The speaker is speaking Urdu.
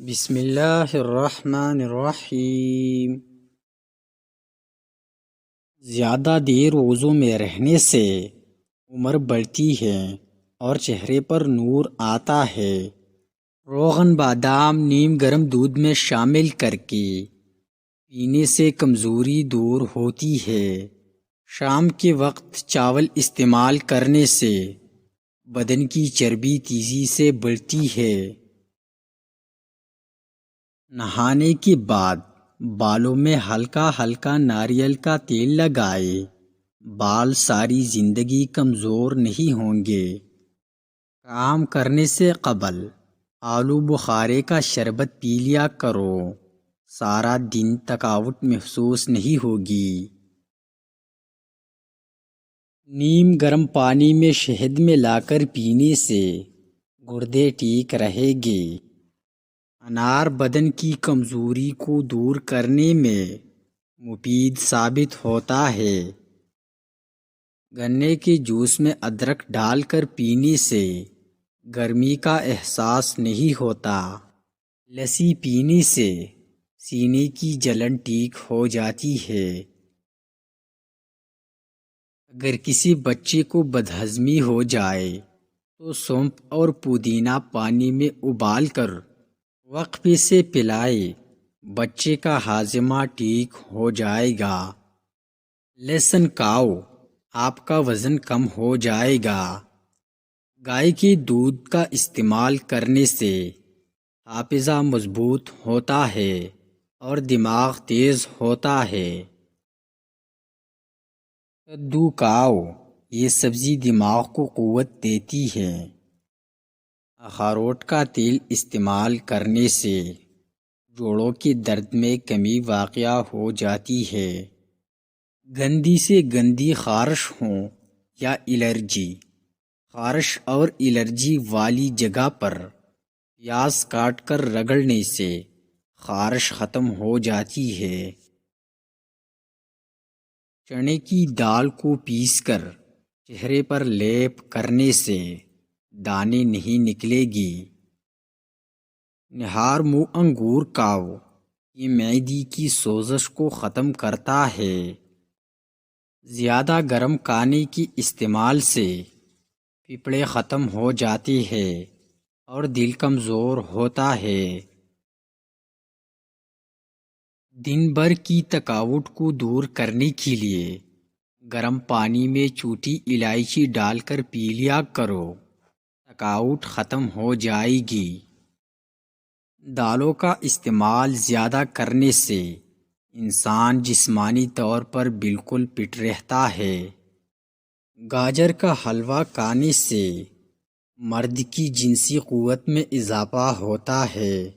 بسم اللہ الرحمن الرحیم۔ زیادہ دیر وضو میں رہنے سے عمر بڑھتی ہے اور چہرے پر نور آتا ہے۔ روغن بادام نیم گرم دودھ میں شامل کر کے پینے سے کمزوری دور ہوتی ہے۔ شام کے وقت چاول استعمال کرنے سے بدن کی چربی تیزی سے بڑھتی ہے۔ نہانے کے بعد بالوں میں ہلکا ہلکا ناریل کا تیل لگائے۔ بال ساری زندگی کمزور نہیں ہوں گے۔ کام کرنے سے قبل آلو بخارے کا شربت پی لیا کرو، سارا دن تھکاوٹ محسوس نہیں ہوگی۔ نیم گرم پانی میں شہد ملا کر پینے سے گردے ٹھیک رہیں گے۔ انار بدن کی کمزوری کو دور کرنے میں مفید ثابت ہوتا ہے۔ گنے کے جوس میں ادرک ڈال کر پینے سے گرمی کا احساس نہیں ہوتا۔ لسی پینے سے سینے کی جلن ٹھیک ہو جاتی ہے۔ اگر کسی بچے کو بدہضمی ہو جائے تو سونف اور پودینہ پانی میں ابال کر وقفے سے پلائے، بچے کا ہاضمہ ٹھیک ہو جائے گا۔ لہسن کھاؤ، آپ کا وزن کم ہو جائے گا۔ گائے کے دودھ کا استعمال کرنے سے حافظہ مضبوط ہوتا ہے اور دماغ تیز ہوتا ہے۔ کدو کھاؤ، یہ سبزی دماغ کو قوت دیتی ہے۔ اخروٹ کا تیل استعمال کرنے سے جوڑوں کے درد میں کمی واقع ہو جاتی ہے۔ گندی سے گندی خارش ہو یا الرجی، خارش اور الرجی والی جگہ پر پیاز کاٹ کر رگڑنے سے خارش ختم ہو جاتی ہے۔ چنے کی دال کو پیس کر چہرے پر لیپ کرنے سے دانے نہیں نکلے گی۔ نہار منہ انگور کھاؤ، یہ معدے کی سوزش کو ختم کرتا ہے۔ زیادہ گرم کھانے کے استعمال سے پھپھڑے ختم ہو جاتے ہیں اور دل کمزور ہوتا ہے۔ دن بھر کی تھکاوٹ کو دور کرنے کے لیے گرم پانی میں چھوٹی الائچی ڈال کر پی لیا کرو، تھکاوٹ ختم ہو جائے گی۔ دالوں کا استعمال زیادہ کرنے سے انسان جسمانی طور پر بالکل فٹ رہتا ہے۔ گاجر کا حلوہ کھانے سے مرد کی جنسی قوت میں اضافہ ہوتا ہے۔